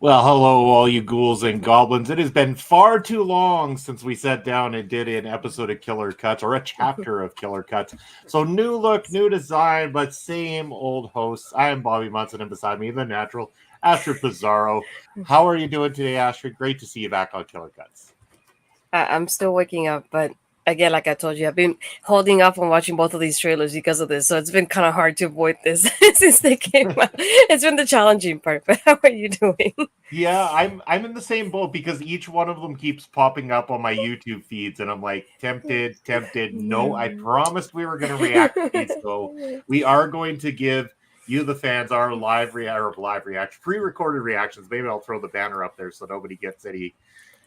Well, hello, all you ghouls and goblins. It has been far too long since we sat down and did an episode of Killer Cuts or a chapter of Killer Cuts. So, new look, new design, but same old hosts. I am Bobby Munson, and beside me, the natural Astrid Pizarro. How are you doing today, Astrid? Great to see you back on Killer Cuts. I'm still waking up, but again, like I told you, I've been holding up on watching both of these trailers because of this. So it's been kind of hard to avoid this since they came out. It's been the challenging part. But how are you doing? Yeah, I'm in the same boat because each one of them keeps popping up on my YouTube feeds, and I'm like tempted. No, I promised we were going to react to these, so we are going to give you, the fans, our live reaction, pre-recorded reactions. Maybe I'll throw the banner up there so nobody gets any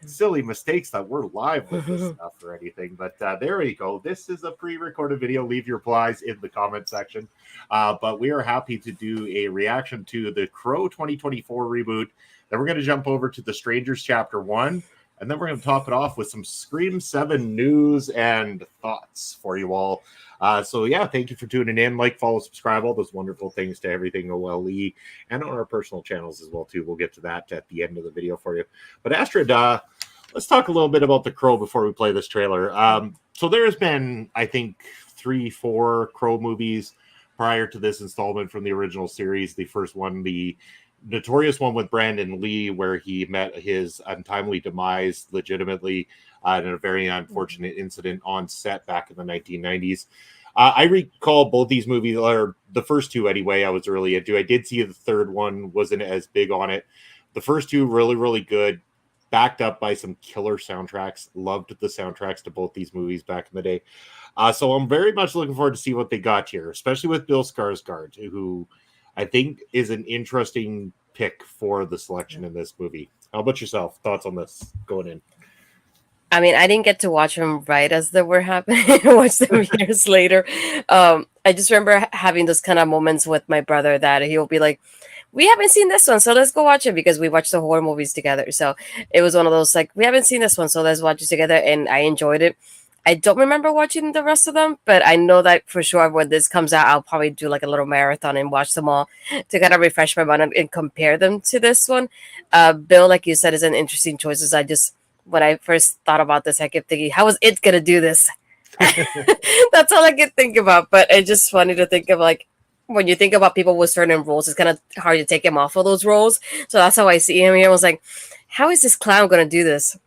silly mistakes that we're live with this stuff or anything. But there you go. This is a pre-recorded video. Leave your replies in the comment section. But we are happy to do a reaction to the Crow 2024 reboot. Then we're going to jump over to The Strangers Chapter 1. And then we're going to top it off with some Scream 7 news and thoughts for you all. So, yeah, thank you for tuning in. Like, follow, subscribe, all those wonderful things to everything OLE and on our personal channels as well, too. We'll get to that at the end of the video for you. But, Astrid, let's talk a little bit about The Crow before we play this trailer. So there's been, I think, 3-4 Crow movies prior to this installment from the original series. The first one, the notorious one with Brandon Lee, where he met his untimely demise legitimately in a very unfortunate incident on set back in the 1990s. I recall both these movies, or the first two anyway, I was really into. I did see the third one, wasn't as big on it. The first two, really, really good, backed up by some killer soundtracks. Loved the soundtracks to both these movies back in the day. So I'm very much looking forward to see what they got here, especially with Bill Skarsgård, who I think is an interesting pick for the selection in this movie. How about yourself? Thoughts on this going in? I mean, I didn't get to watch them right as they were happening. I watched them years later. I just remember having those kind of moments with my brother that he'll be like, we haven't seen this one, so let's go watch it, because we watched the horror movies together. So it was one of those, like, we haven't seen this one, so let's watch it together. And I enjoyed it. I don't remember watching the rest of them, but I know that for sure when this comes out, I'll probably do like a little marathon and watch them all to kind of refresh my mind and compare them to this one. Bill, like you said, is an interesting choice. I just, when I first thought about this, I kept thinking, how is it going to do this? That's all I could think about. But it's just funny to think of, like, when you think about people with certain roles, it's kind of hard to take him off of those roles. So that's how I see him here. I was like, how is this clown going to do this?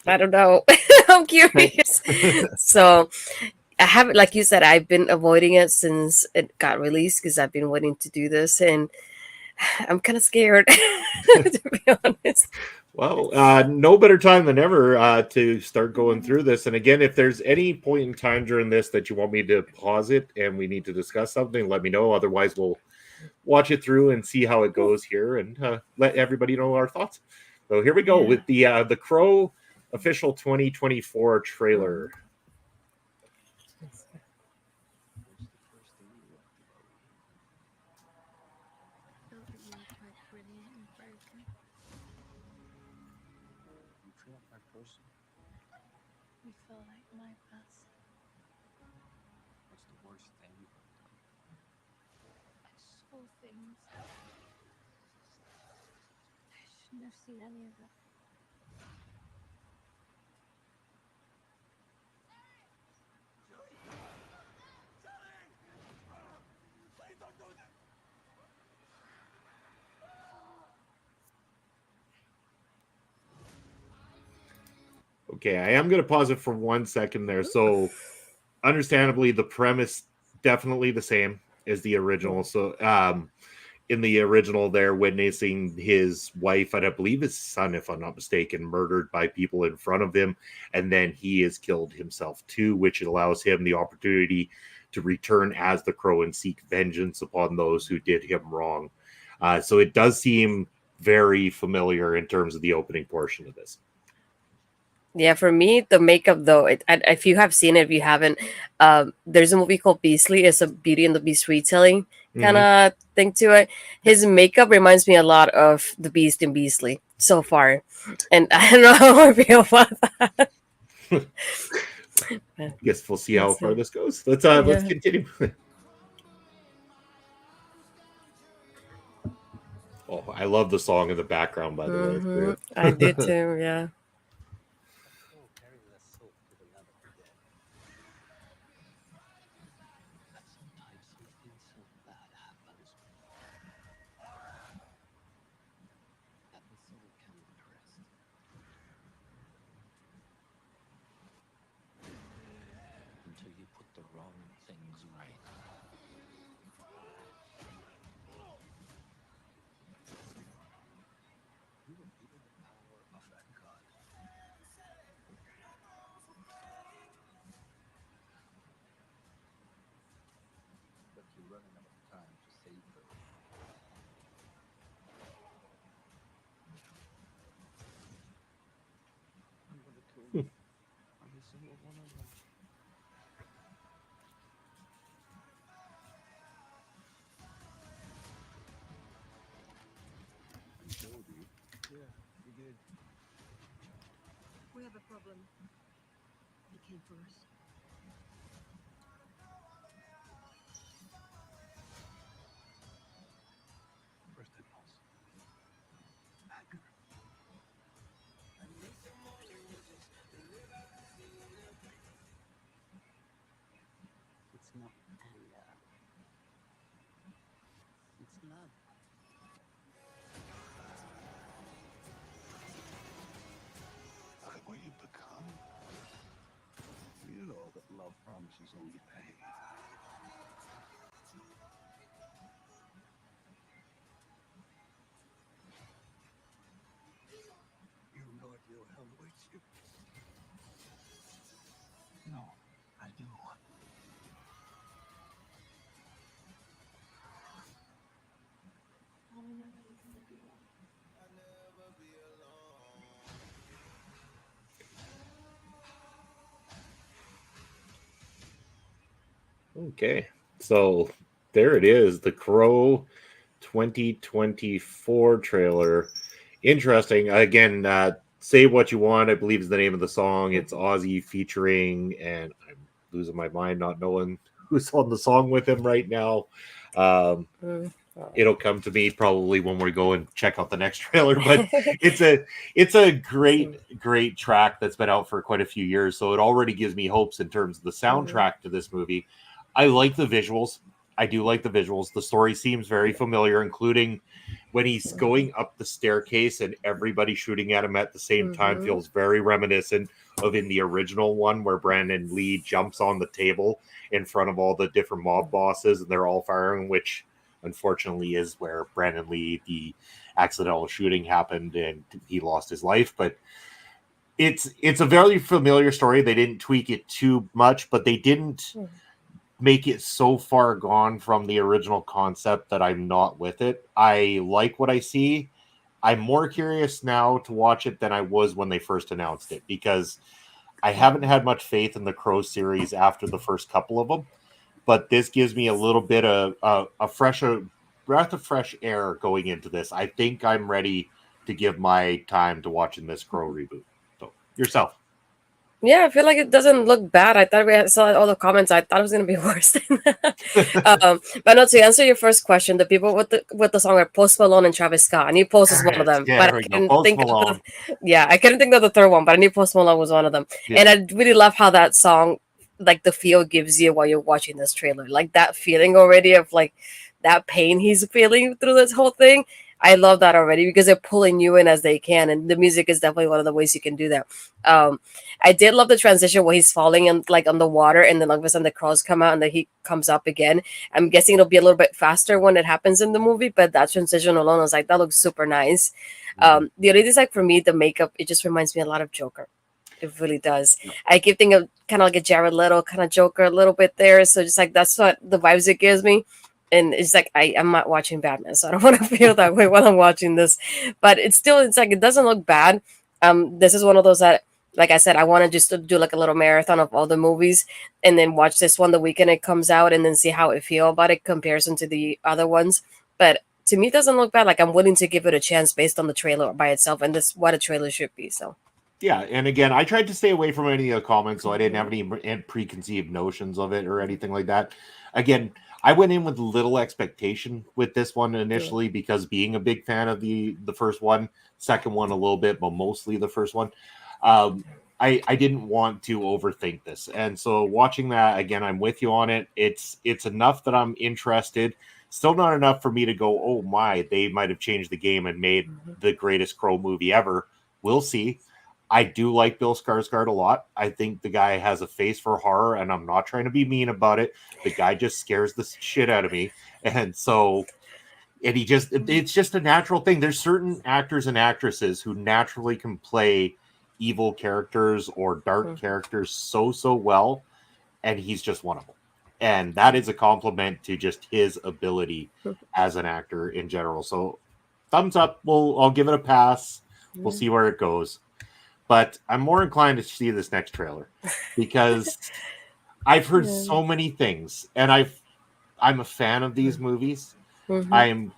I don't know. I'm curious. So I haven't, like you said, I've been avoiding it since it got released because I've been waiting to do this, and I'm kind of scared, to be honest. Well, no better time than ever to start going through this. And again, if there's any point in time during this that you want me to pause it and we need to discuss something, let me know. Otherwise, we'll watch it through and see how it goes here and let everybody know our thoughts. So here we go with the Crow official 2024 trailer. You feel like my best. What's the worst thing you've ever done? I saw things. I shouldn't have seen any of it. Okay, I am going to pause it for 1 second there. So, understandably, the premise definitely the same as the original. So, in the original, they're witnessing his wife and I believe his son, if I'm not mistaken, murdered by people in front of him, and then he is killed himself too, which allows him the opportunity to return as the Crow and seek vengeance upon those who did him wrong. So it does seem very familiar in terms of the opening portion of this. Yeah, for me, the makeup though, if you have seen it, if you haven't, there's a movie called Beastly. It's a Beauty and the Beast retelling kind of thing to it. His makeup reminds me a lot of the Beast and Beastly so far, and I don't know how I feel about that. Guess we'll see how far this goes. Let's continue. Oh, I love the song in the background, by the way. It's great. I do too. Yeah. A soul carries a soul to the land of the dead. But sometimes something so bad happens that the soul cannot rest until you put the wrong things right. You were given the power of that god, but you're running out of time to save her. I'm gonna kill you. Every single one of them. I told you. Yeah, you did. We have a problem. He came for us. First impulse. Anger. It's not anger. It's love. Look at what you've become. You know that love promises only pain. You have no idea what hell awaits you. No, I do. Okay, so there it is, the Crow 2024 trailer. Interesting. Again, Say What You Want, I believe is the name of the song. It's Ozzy featuring, and I'm losing my mind not knowing who's on the song with him right now. It'll come to me probably when we go and check out the next trailer, but it's a great track that's been out for quite a few years, so it already gives me hopes in terms of the soundtrack to this movie. I like the visuals. I do like the visuals. The story seems very familiar, including when he's going up the staircase and everybody shooting at him at the same time feels very reminiscent of in the original one where Brandon Lee jumps on the table in front of all the different mob bosses and they're all firing, which unfortunately is where Brandon Lee, the accidental shooting happened and he lost his life. But it's a very familiar story. They didn't tweak it too much, but they didn't make it so far gone from the original concept that I'm not with it. I like what I see. I'm more curious now to watch it than I was when they first announced it because I haven't had much faith in the Crow series after the first couple of them. But this gives me a little bit of a breath of fresh air going into this. I think I'm ready to give my time to watching this Crow reboot. So yourself. Yeah, I feel like it doesn't look bad. I thought we saw all the comments. I thought it was gonna be worse than that. But no, to answer your first question, the people with the song are Post Malone and Travis Scott. I knew Post was one of them, Yeah, but there I we go. couldn't Post think Malone. of I couldn't think of the third one, but I knew Post Malone was one of them. Yeah. And I really love how that song, like the feel gives you while you're watching this trailer, like that feeling already of like that pain he's feeling through this whole thing. I love that already because they're pulling you in as they can, and the music is definitely one of the ways you can do that. I did love the transition where he's falling and like on the water, and then all of a sudden the crows come out and then he comes up again. I'm guessing it'll be a little bit faster when it happens in the movie, but that transition alone, I was like, that looks super nice. The other thing is like for me, the makeup, it just reminds me a lot of Joker. It really does. I keep thinking of kind of like a Jared Leto kind of Joker a little bit there. So just like that's what the vibes it gives me. And it's like I'm not watching Batman, so I don't want to feel that way while I'm watching this. But it's like it doesn't look bad. This is one of those that, like I said, I want to just do like a little marathon of all the movies and then watch this one the weekend it comes out and then see how I feel about it comparison to the other ones. But to me, it doesn't look bad. Like I'm willing to give it a chance based on the trailer by itself, and this what a trailer should be. So. Yeah, and again, I tried to stay away from any of the comments, so I didn't have any preconceived notions of it or anything like that. Again, I went in with little expectation with this one initially because being a big fan of the first one, second one a little bit, but mostly the first one. I didn't want to overthink this, and so watching that again, I'm with you on it. It's enough that I'm interested. Still not enough for me to go, oh my, they might have changed the game and made the greatest Crow movie ever. We'll see. I do like Bill Skarsgård a lot. I think the guy has a face for horror, and I'm not trying to be mean about it. The guy just scares the shit out of me, and so. And it's just a natural thing. There's certain actors and actresses who naturally can play evil characters or dark characters so well, and he's just one of them. And that is a compliment to just his ability as an actor in general. So thumbs up. I'll give it a pass. We'll see where it goes. But I'm more inclined to see this next trailer because I've heard so many things, and I'm a fan of these movies. I'm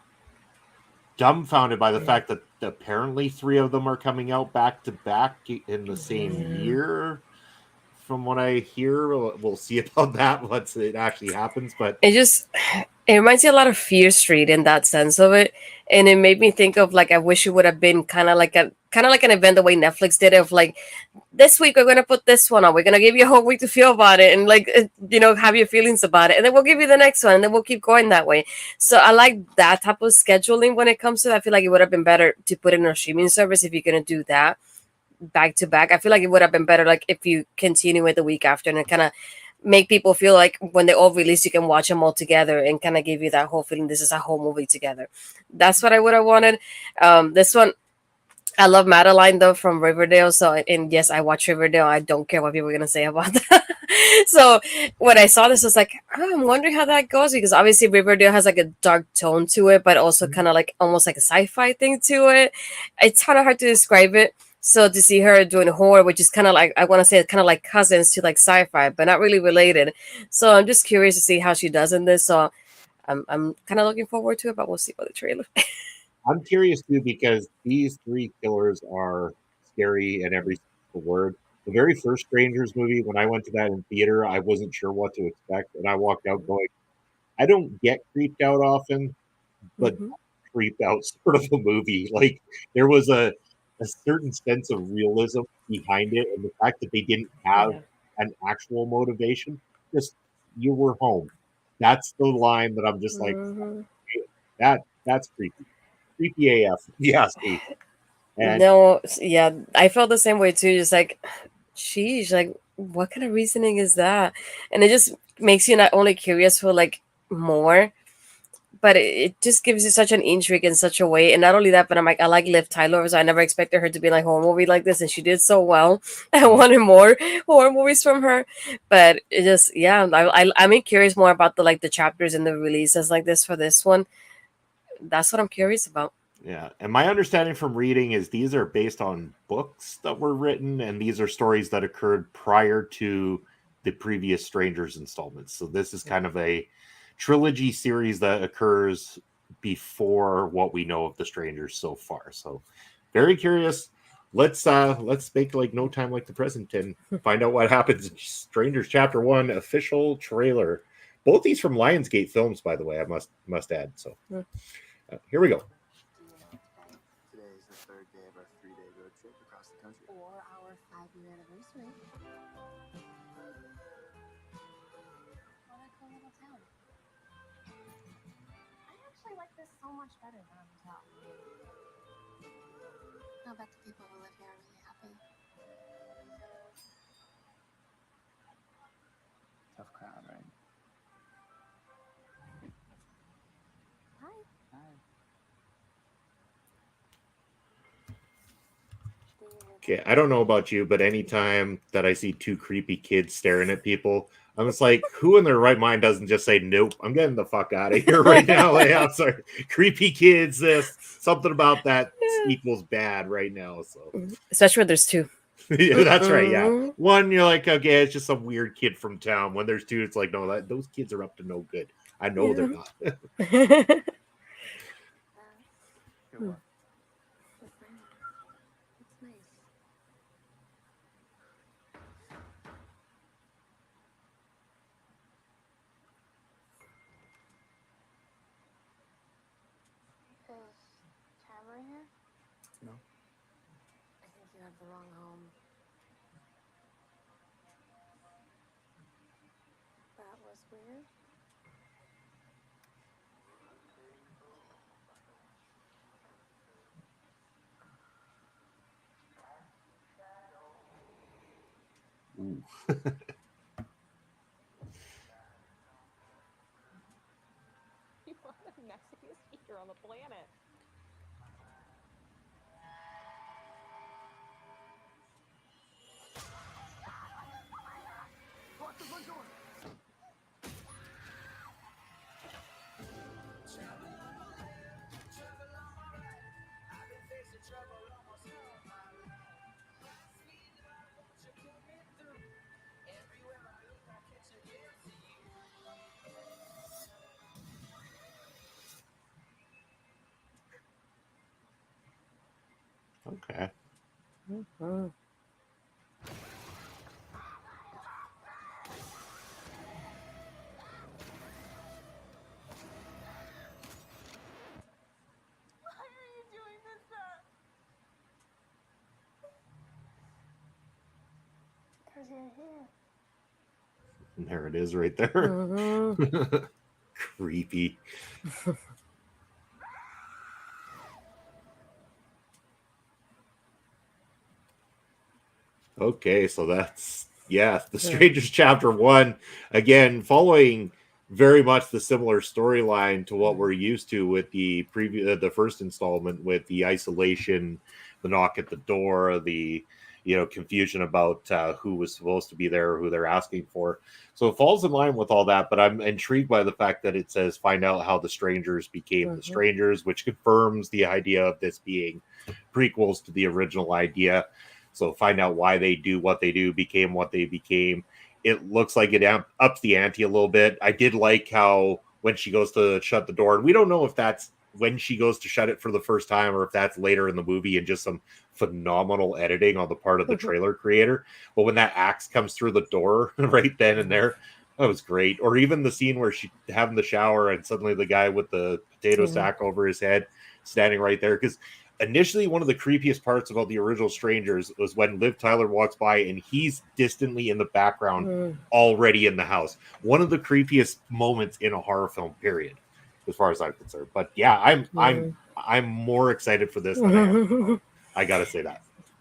dumbfounded by the fact that apparently 3 of them are coming out back to back in the same year. From what I hear, we'll see about that once it actually happens. But it reminds me a lot of Fear Street in that sense of it, and it made me think of like I wish it would have been kind of like an event the way Netflix did it, of like this week we're gonna put this one on, we're gonna give you a whole week to feel about it and like have your feelings about it, and then we'll give you the next one, and then we'll keep going that way. So I like that type of scheduling when it comes to that. I feel like it would have been better to put in a streaming service if you're gonna do that back to back. I feel like it would have been better like if you continue it the week after and kind of make people feel like when they all release you can watch them all together and kind of give you that whole feeling this is a whole movie together. That's what I would have wanted. This one, I love Madeline though from Riverdale. So, and yes, I watch Riverdale. I don't care what people are gonna say about that. So when I saw this, I was like, oh, I'm wondering how that goes, because obviously Riverdale has like a dark tone to it, but also kind of like almost like a sci-fi thing to it. It's kind of hard to describe it. So to see her doing horror, which is kind of like, I want to say it's kind of like cousins to like sci-fi, but not really related. So I'm just curious to see how she does in this. So I'm kind of looking forward to it, but we'll see about the trailer. I'm curious too because these 3 killers are scary in every single word. The very first Strangers movie, when I went to that in theater, I wasn't sure what to expect, and I walked out going, I don't get creeped out often, but creeped out sort of a movie. Like there was a certain sense of realism behind it, and the fact that they didn't have an actual motivation, just you were home. That's the line that I'm just like, that's creepy. Creepy AF. Yeah, Steve. And No, yeah, I felt the same way too. Just like, sheesh, like, what kind of reasoning is that? And it just makes you not only curious for like more, but it just gives you such an intrigue in such a way. And not only that, but I'm like, I like Liv Tyler, so I never expected her to be like horror movie like this, and she did so well. I wanted more horror movies from her, but it just, yeah, I'm curious more about the like the chapters and the releases like this for this one. That's what I'm curious about. yeah, and my understanding from reading is these are based on books that were written, and these are stories that occurred prior to the previous Strangers installments. So this is kind of a trilogy series that occurs before what we know of the Strangers so far. So very curious. Let's make like No Time Like the Present and find out what happens in Strangers Chapter 1 official trailer. Both these from Lionsgate Films, by the way, I must add. So here we go. Today is the 3rd day of our 3-day road trip across the country. Or our 5-year anniversary. What a cool little town. I actually like this so much better than a hotel. I bet the people who live here are really happy. Tough crowd, right? Hi. Hi. Okay, I don't know about you, but anytime that I see 2 creepy kids staring at people, I'm just like, who in their right mind doesn't just say, nope, I'm getting the fuck out of here right now? Like, I'm sorry. Creepy kids, something about that equals bad right now. So Especially when there's 2. yeah, that's right. Yeah. One, you're like, okay, it's just some weird kid from town. When there's 2, it's like, no, those kids are up to no good. I know they're not. You're welcome. It's nice. over here? No. I think you have the wrong home. That was weird. Ooh. You are the messiest eater on the planet. Lock the front door. Okay. Mhm. Why are you doing this, sir? Because you're here. And there it is right there. Mhm. Creepy. Okay, so that's The Yeah. Strangers chapter 1. Again, following very much the similar storyline to what we're used to with the first installment, with the isolation, the knock at the door, the confusion about who was supposed to be there, who they're asking for. So it falls in line with all that, but I'm intrigued by the fact that it says find out how the strangers became the Mhm. strangers, which confirms the idea of this being prequels to the original idea. So find out why they do what they do, became what they became. It looks like it ups the ante a little bit. I did like how when she goes to shut the door, and we don't know if that's when she goes to shut it for the first time or if that's later in the movie and just some phenomenal editing on the part of the trailer creator. But when that axe comes through the door right then and there, that was great. Or even the scene where she having the shower and suddenly the guy with the potato Yeah. sack over his head standing right there. Because initially, one of the creepiest parts about the original Strangers was when Liv Tyler walks by and he's distantly in the background, Mhm. already in the house. One of the creepiest moments in a horror film, period, as far as I'm concerned. But yeah, I'm more excited for this than I am. Mhm. I gotta say that.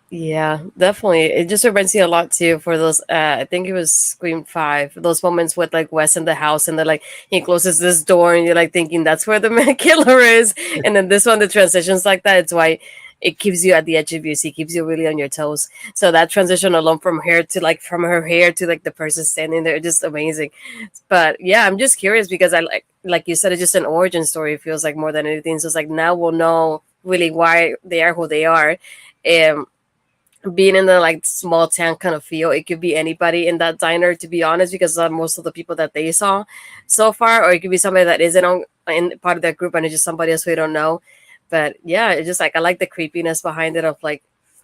Yeah, definitely. It just reminds me a lot too for those. I think it was Scream 5. Those moments with like Wes in the house, and then like he closes this door, and you're like thinking that's where the man killer is. And then this one, the transitions like that. It's why it keeps you at the edge of your seat, keeps you really on your toes. So that transition alone from hair to like from her hair to like the person standing there, just amazing. But yeah, I'm just curious because I like you said, it's just an origin story. It feels like more than anything. So it's like now we'll know really why they are who they are. And being in the like small town kind of feel, it could be anybody in that diner, to be honest, because most of the people that they saw so far, or it could be somebody that isn't on in part of that group and it's just somebody else we don't know. But yeah, it's just like I like the creepiness behind it of like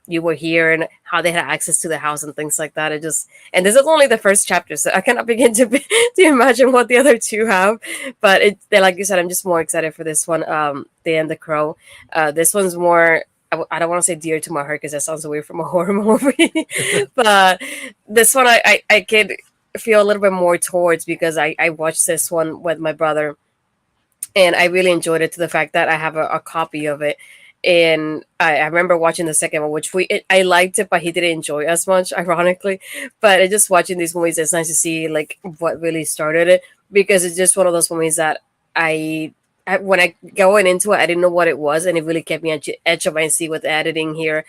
you were here and how they had access to the house and things like that. It just, and this is only the first chapter, so I cannot begin to imagine what the other two have. But like you said, I'm just more excited for this one. The and the Crow. This one's more, I don't want to say dear to my heart because that sounds weird from a horror movie, but this one I could feel a little bit more towards because I watched this one with my brother and I really enjoyed it to the fact that I have a copy of it. And I remember watching the second one, which I liked it, but he didn't enjoy as much, ironically. But just watching these movies, it's nice to see like what really started it because it's just one of those movies that when I going into it, I didn't know what it was, and it really kept me at the edge of my seat with the editing here,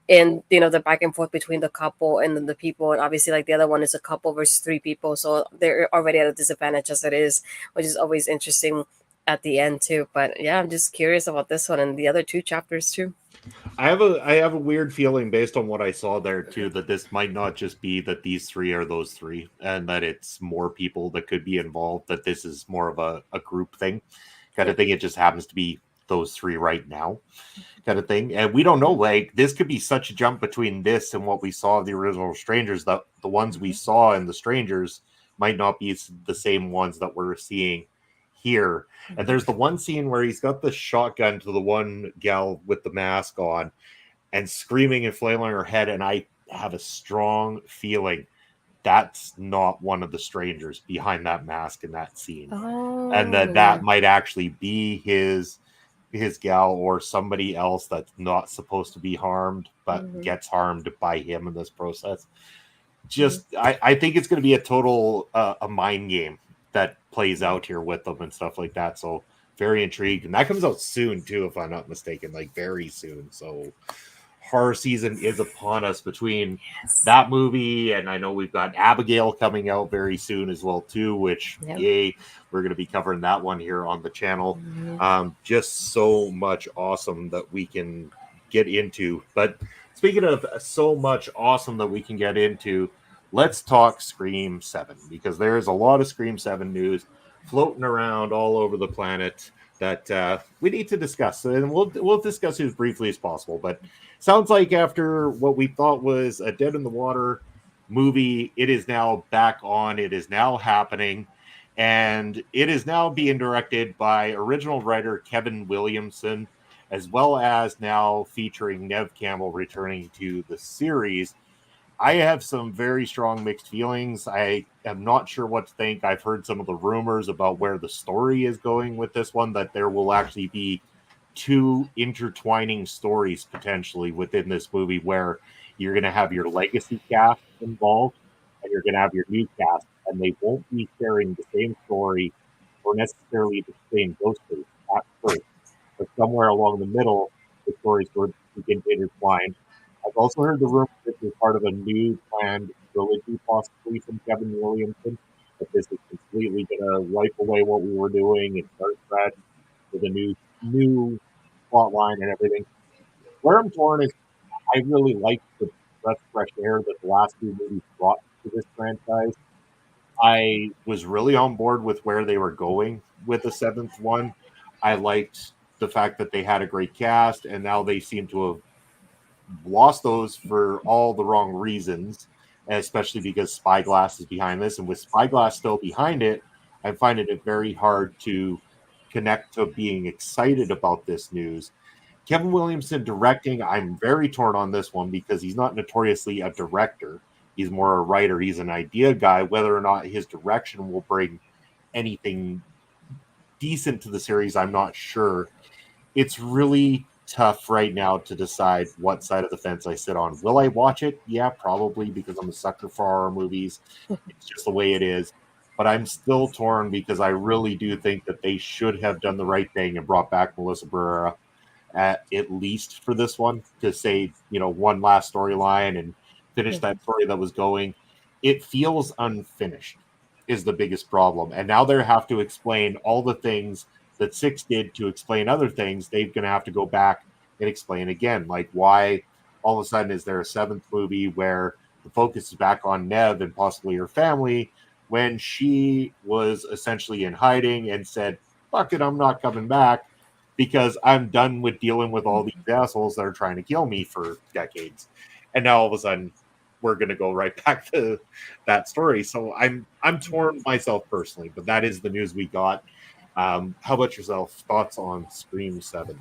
and the back and forth between the couple and then the people, and obviously like the other one is a couple versus three people, so they're already at a disadvantage as it is, which is always interesting at the end too. But yeah, I'm just curious about this one and the other two chapters too. I have a weird feeling based on what I saw there too that this might not just be that these three are those three and that it's more people that could be involved, that this is more of a group thing kind of thing. It just happens to be those three right now kind of thing. And we don't know, like this could be such a jump between this and what we saw of the original Strangers that the ones we saw in the Strangers might not be the same ones that we're seeing here. And there's the one scene where he's got the shotgun to the one gal with the mask on and screaming and flailing her head. And I have a strong feeling that's not one of the strangers behind that mask in that scene. And that might actually be his gal or somebody else that's not supposed to be harmed, but gets harmed by him in this process. Just, I think it's going to be a total a mind game that plays out here with them and stuff like that. So very intrigued. And that comes out soon too, if I'm not mistaken, like very soon. So horror season is upon us between that movie, and I know we've got Abigail coming out very soon as well too, which yay, we're going to be covering that one here on the channel. Just so much awesome that we can get into. But speaking of so much awesome that we can get into, let's talk Scream 7, because there's a lot of Scream 7 news floating around all over the planet that we need to discuss. And we'll discuss it as briefly as possible. But sounds like after what we thought was a Dead in the Water movie, it is now back on. It is now happening. And it is now being directed by original writer Kevin Williamson, as well as now featuring Neve Campbell returning to the series. I have some very strong mixed feelings. I am not sure what to think. I've heard some of the rumors about where the story is going with this one, that there will actually be two intertwining stories potentially within this movie, where you're going to have your legacy cast involved and you're going to have your new cast, and they won't be sharing the same story or necessarily the same ghost face at first, but somewhere along the middle, the stories will begin to intertwine. I've also heard the rumor that this is part of a new planned trilogy, possibly from Kevin Williamson, that this is completely going to wipe away what we were doing and start fresh with a new plot line and everything. Where I'm torn is I really like the breath of fresh air that the last two movies brought to this franchise. I was really on board with where they were going with the seventh one. I liked the fact that they had a great cast, and now they seem to have lost those for all the wrong reasons, especially because Spyglass is behind this. And with Spyglass still behind it, I'm finding it very hard to connect to being excited about this news. Kevin Williamson directing, I'm very torn on this one because he's not notoriously a director. He's more a writer. He's an idea guy. Whether or not his direction will bring anything decent to the series, I'm not sure. It's really tough right now to decide what side of the fence I sit on. Will I watch it? Yeah, probably, because I'm a sucker for horror movies. It's just the way it is. But I'm still torn because I really do think that they should have done the right thing and brought back Melissa Barrera at least for this one, to say, one last storyline and finish that story that was going. It feels unfinished is the biggest problem. And now they have to explain all the things that 6 did to explain other things. They're going to have to go back and explain again, like why all of a sudden is there a 7th movie where the focus is back on Neve and possibly her family, when she was essentially in hiding and said, fuck it, I'm not coming back because I'm done with dealing with all these assholes that are trying to kill me for decades. And now all of a sudden we're going to go right back to that story. So I'm torn myself personally, but that is the news we got. How about yourself? Thoughts on Scream 7?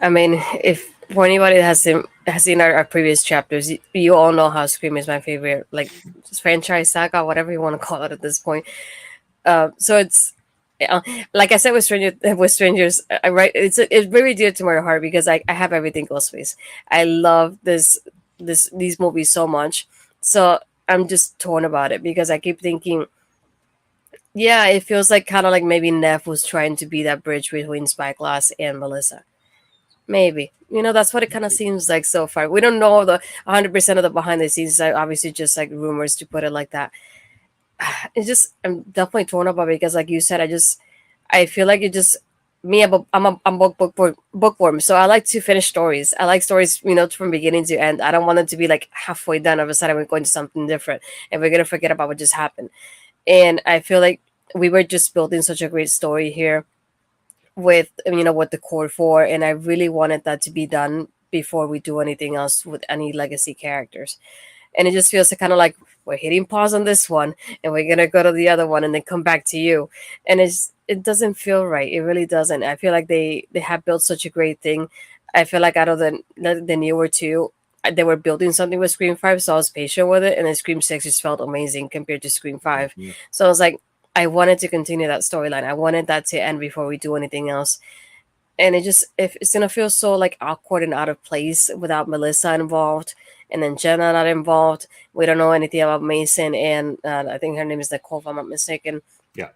I mean, if for anybody that has seen our previous chapters, you all know how Scream is my favorite, like, just franchise saga, whatever you want to call it at this point. So it's like I said with strangers, I write it's very dear to my heart because I have everything Ghostface. I love these movies so much, so I'm just torn about it because I keep thinking, yeah, it feels like kind of like maybe Neff was trying to be that bridge between Spyglass and Melissa. Maybe. That's what it kind of seems like so far. We don't know the 100% of the behind the scenes. Obviously just like rumors, to put it like that. It's just, I'm definitely torn about it because like you said, I feel like it just, me, I'm bookworm. So I like to finish stories. I like stories, from beginning to end. I don't want it to be like halfway done. All of a sudden we're going to something different and we're going to forget about what just happened. And I feel like we were just building such a great story here with what the core for, and I really wanted that to be done before we do anything else with any legacy characters. and it just feels kind of like we're hitting pause on this one, and we're gonna go to the other one, and then come back to you, and it doesn't feel right. It really doesn't. I feel like they have built such a great thing. I feel like out of the newer two, they were building something with Scream 5, so I was patient with it, and then Scream 6 just felt amazing compared to Scream 5. Mhm. So I was like, I wanted to continue that storyline. I wanted that to end before we do anything else. And it just, if it's gonna feel so like awkward and out of place without Melissa involved, and then Jenna not involved. We don't know anything about Mason, and I think her name is Nicole, if I'm not mistaken. Yeah.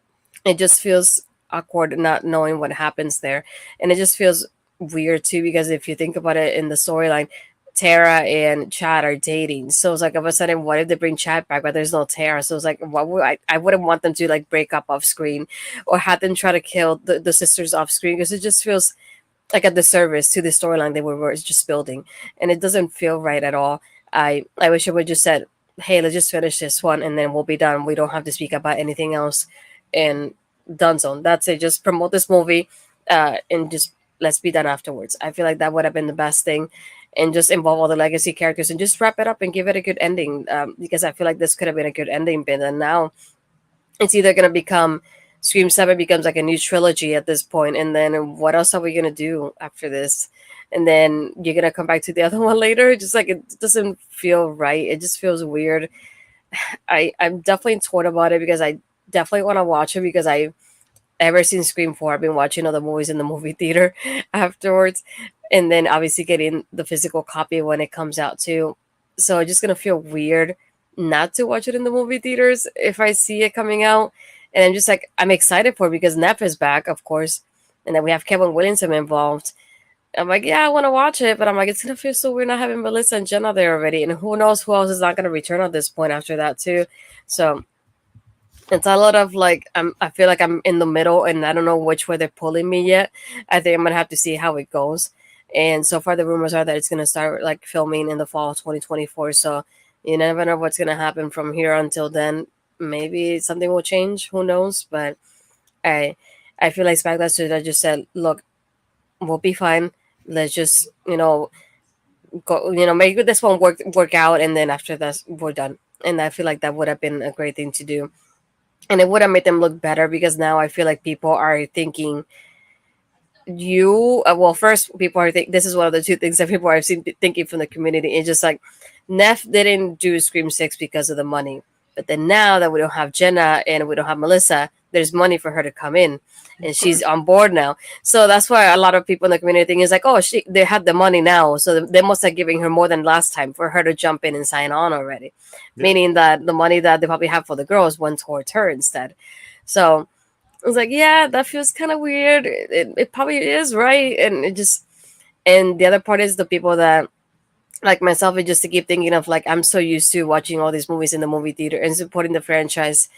It just feels awkward not knowing what happens there, and it just feels weird too, because if you think about it in the storyline, Tara and Chad are dating. So it's like, all of a sudden, what if they bring Chad back, but there's no Tara? So it's like, what would I wouldn't want them to like break up off screen, or have them try to kill the sisters off screen, because it just feels like a disservice to the storyline they were just building, and it doesn't feel right at all. I wish I would just said, hey, let's just finish this one and then we'll be done. We don't have to speak about anything else, and done zone. That's it. Just promote this movie, and just let's be done afterwards. I feel like that would have been the best thing, and just involve all the legacy characters and just wrap it up and give it a good ending. Because I feel like this could have been a good ending, but then now it's either going to become Scream 7 becomes like a new trilogy at this point, and then what else are we going to do after this? And then you're going to come back to the other one later. Just like, it doesn't feel right. It just feels weird. I'm definitely torn about it, because I definitely want to watch it, because I ever since Scream 4, I've been watching other movies in the movie theater afterwards, and then obviously getting the physical copy when it comes out too. So it's just gonna feel weird not to watch it in the movie theaters if I see it coming out. And I'm just like, I'm excited for it because Neff is back, of course, and then we have Kevin Williamson involved. I'm like, yeah, I want to watch it, but I'm like, it's gonna feel so weird not having Melissa and Jenna there already, and who knows who else is not gonna return at this point after that too. So it's a lot of like, I feel like I'm in the middle, and I don't know which way they're pulling me yet. I think I'm gonna have to see how it goes. And so far, the rumors are that it's gonna start like filming in the fall of 2024. So you never know what's gonna happen from here until then. Maybe something will change. Who knows? But I I feel like Spike Lester that just said, look, we'll be fine. Let's just go, make this one work out, and then after that we're done. And I feel like that would have been a great thing to do, and it would have made them look better, because now I feel like people are thinking well, first people are this is one of the two things that people are thinking from the community. It's just like, Neff didn't do Scream 6 because of the money, but then now that we don't have Jenna and we don't have Melissa, there's money for her to come in, and she's on board now. So that's why a lot of people in the community think is like, oh, they had the money now, so they must have giving her more than last time for her to jump in and sign on already. Yeah. Meaning that the money that they probably have for the girls went towards her instead. So I was like, yeah, that feels kind of weird. It probably is, right? And and the other part is the people that, like myself, is just to keep thinking of like, I'm so used to watching all these movies in the movie theater and supporting the franchise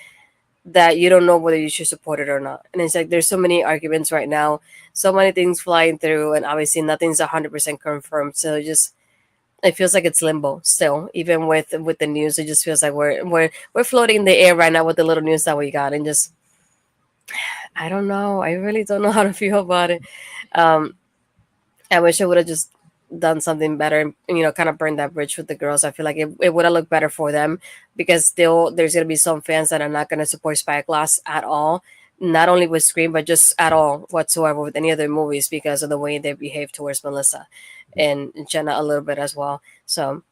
that you don't know whether you should support it or not. And it's like, there's so many arguments right now, so many things flying through, and obviously nothing's 100% confirmed. So it feels like it's limbo still, even with the news. It just feels like we're floating in the air right now with the little news that we got, and just, I don't know. I really don't know how to feel about it. I wish I would have just done something better and, kind of burn that bridge with the girls. I feel like it would have looked better for them, because still there's going to be some fans that are not going to support Spyglass at all. Not only with Scream, but just at all whatsoever with any other movies, because of the way they behave towards Melissa and Jenna a little bit as well. So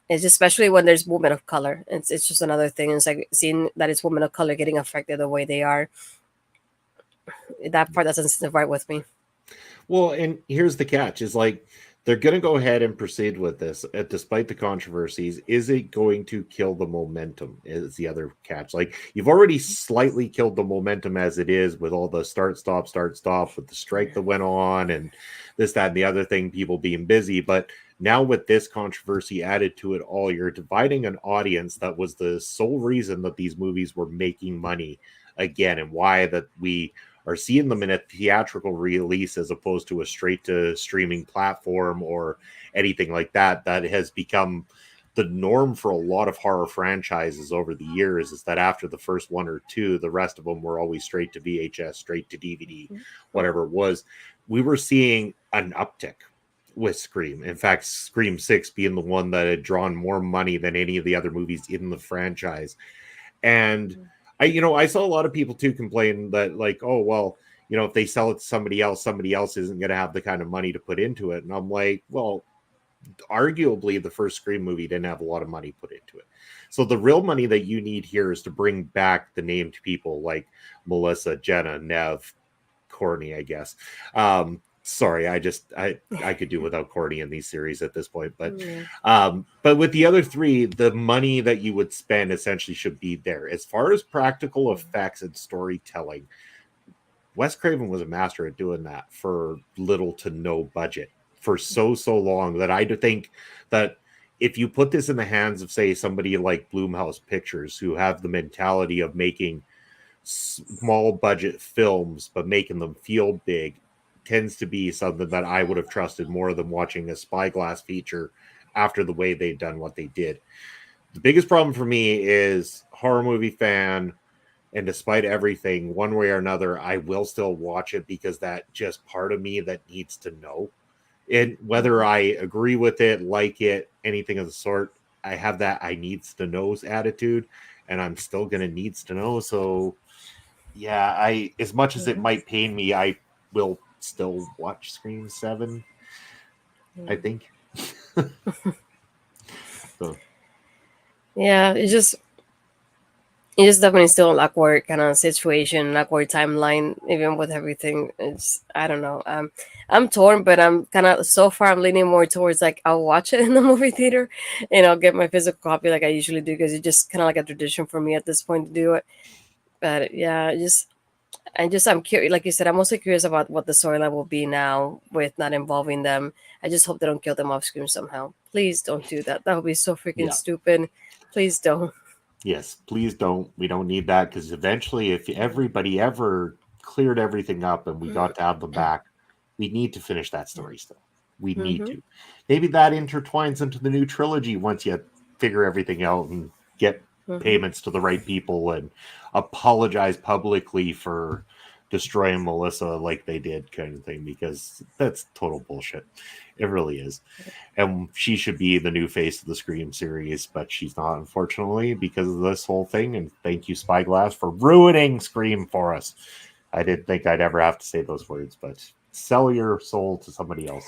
it's just, especially when there's women of color. It's just another thing. It's like seeing that it's women of color getting affected the way they are. That part doesn't sit right with me. Well, and here's the catch: is like, they're going to go ahead and proceed with this, despite the controversies. Is it going to kill the momentum? Is the other catch. Like, you've already slightly killed the momentum as it is, with all the start stop with the strike that went on, and this, that, and the other thing, people being busy. But now with this controversy added to it all, you're dividing an audience that was the sole reason that these movies were making money again, and why that we are seeing them in a theatrical release as opposed to a straight to streaming platform or anything like that. That has become the norm for a lot of horror franchises over the years, is that after the first one or two, the rest of them were always straight to VHS, straight to DVD, whatever it was. We were seeing an uptick with Scream. In fact, Scream 6 being the one that had drawn more money than any of the other movies in the franchise. And I saw a lot of people too complain that, like, oh, well, if they sell it to somebody else isn't going to have the kind of money to put into it. And I'm like, well, arguably the first Scream movie didn't have a lot of money put into it. So the real money that you need here is to bring back the named people like Melissa, Jenna, Nev, Courtney, I guess. Sorry, I could do without Courtney in these series at this point, but with the other three, the money that you would spend essentially should be there. As far as practical effects and storytelling, Wes Craven was a master at doing that for little to no budget for so long that I do think that if you put this in the hands of, say, somebody like Blumhouse Pictures, who have the mentality of making small budget films but making them feel big, tends to be something that I would have trusted more than watching a Spyglass feature after the way they'd done what they did. The biggest problem for me is horror movie fan, and despite everything, one way or another, I will still watch it because that just part of me that needs to know. And whether I agree with it, like it, anything of the sort, I have that I needs to knows attitude, and I'm still gonna needs to know. So yeah, as much as it might pain me, I will still watch Scream 7, I think. So. Yeah, it's just definitely still an awkward kind of situation, an awkward timeline, even with everything. It's, I don't know. I'm torn, but I'm kind of, so far I'm leaning more towards like I'll watch it in the movie theater and I'll get my physical copy like I usually do, because it's just kind of like a tradition for me at this point to do it. But yeah, I'm curious. Like you said, I'm also curious about what the storyline will be now with not involving them. I just hope they don't kill them off screen somehow. Please don't do that. That would be so freaking stupid. Please don't. Yes, please don't. We don't need that, because eventually, if everybody ever cleared everything up and we got to have them back, we need to finish that story still. We need to. Maybe that intertwines into the new trilogy once you figure everything out and get payments to the right people and apologize publicly for destroying Melissa like they did, kind of thing, because that's total bullshit. It really is. And she should be the new face of the Scream series, but she's not, unfortunately, because of this whole thing. And thank you, Spyglass, for ruining Scream for us. I didn't think I'd ever have to say those words, but sell your soul to somebody else.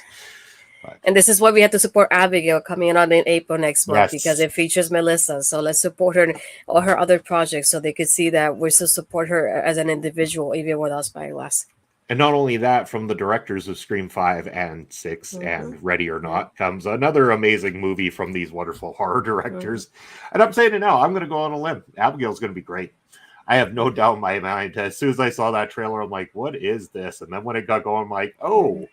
And this is why we have to support Abigail coming out in April next month, because it features Melissa. So let's support her and all her other projects so they could see that we still support her as an individual, even without Spyglass. And not only that, from the directors of Scream 5 and 6 and Ready or Not comes another amazing movie from these wonderful horror directors. And I'm saying it now, I'm going to go on a limb. Abigail's going to be great. I have no doubt in my mind. As soon as I saw that trailer, I'm like, what is this? And then when it got going, I'm like, oh,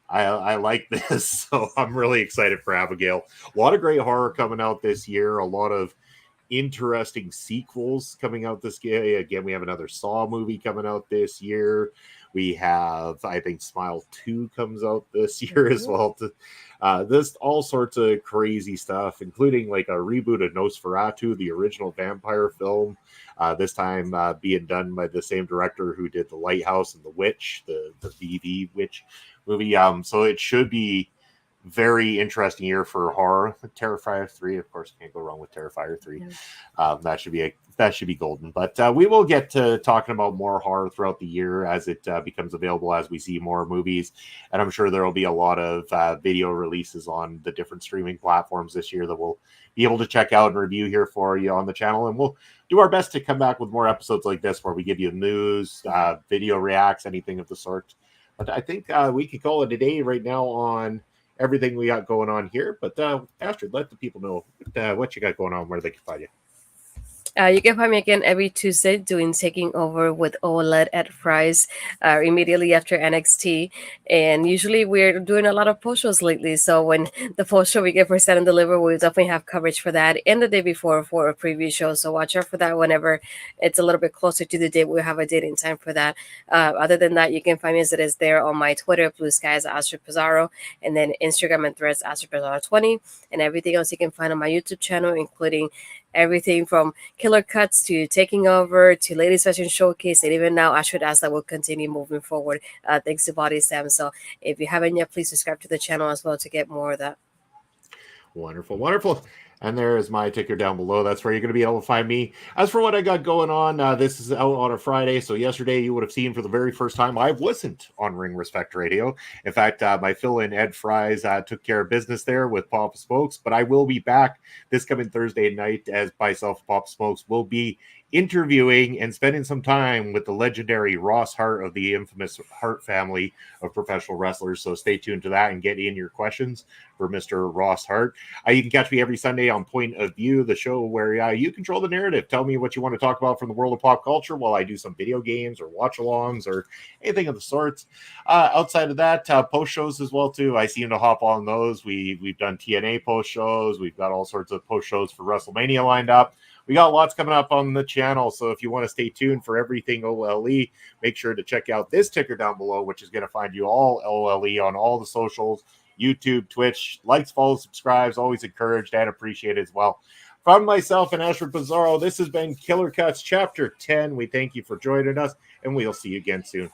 I like this. So I'm really excited for Abigail. A lot of great horror coming out this year. A lot of interesting sequels coming out this year. Again, we have another Saw movie coming out this year. We have, I think, Smile 2 comes out this year as well. This all sorts of crazy stuff, including like a reboot of Nosferatu, the original vampire film. This time being done by the same director who did The Lighthouse and The Witch, the VV Witch movie. So it should be very interesting year for horror. Terrifier 3, of course, can't go wrong with Terrifier 3. That should be golden. But we will get to talking about more horror throughout the year as it becomes available, as we see more movies. And I'm sure there will be a lot of video releases on the different streaming platforms this year that we'll be able to check out and review here for you on the channel. And we'll do our best to come back with more episodes like this where we give you news, video reacts, anything of the sort. But I think we could call it a day right now on everything we got going on here. But Astrid, let the people know what you got going on, where they can find you. You can find me again every Tuesday doing Taking Over with OLED at Fry's immediately after NXT. And usually we're doing a lot of post shows lately. So when the post show we get for Stand and Deliver, we'll definitely have coverage for that. And the day before for a preview show. So watch out for that whenever it's a little bit closer to the date. We'll have a date and time for that. Other than that, you can find me as it is there on my Twitter, Blue Skies, astridpizarro, and then Instagram and Threads, astridpizarro20. And everything else you can find on my YouTube channel, including everything from Killer Cuts to Taking Over to Ladies Fashion Showcase, and even now Ashford Ask that will continue moving forward. Thanks to Body Sam. So if you haven't yet, please subscribe to the channel as well to get more of that. Wonderful, wonderful. And there is my ticker down below. That's where you're going to be able to find me. As for what I got going on, this is out on a Friday. So yesterday you would have seen for the very first time I wasn't on Ring Respect Radio. In fact, my fill-in Ed Fries took care of business there with Papa Smokes. But I will be back this coming Thursday night as myself, Papa Smokes, will be interviewing and spending some time with the legendary Ross Hart of the infamous Hart family of professional wrestlers. So stay tuned to that and get in your questions for Mr. Ross Hart. You can catch me every Sunday on Point of View, the show where you control the narrative. Tell me what you want to talk about from the world of pop culture while I do some video games or watch-alongs or anything of the sorts. Outside of that, post shows as well too. I seem to hop on those. We've done TNA post shows. We've got all sorts of post shows for WrestleMania lined up. We got lots coming up on the channel, so if you want to stay tuned for everything OLE, make sure to check out this ticker down below, which is going to find you all OLE on all the socials, YouTube, Twitch. Likes, follows, subscribes, always encouraged and appreciated as well. From myself and Astrid Pizarro, this has been Killer Cuts Chapter 10. We thank you for joining us, and we'll see you again soon.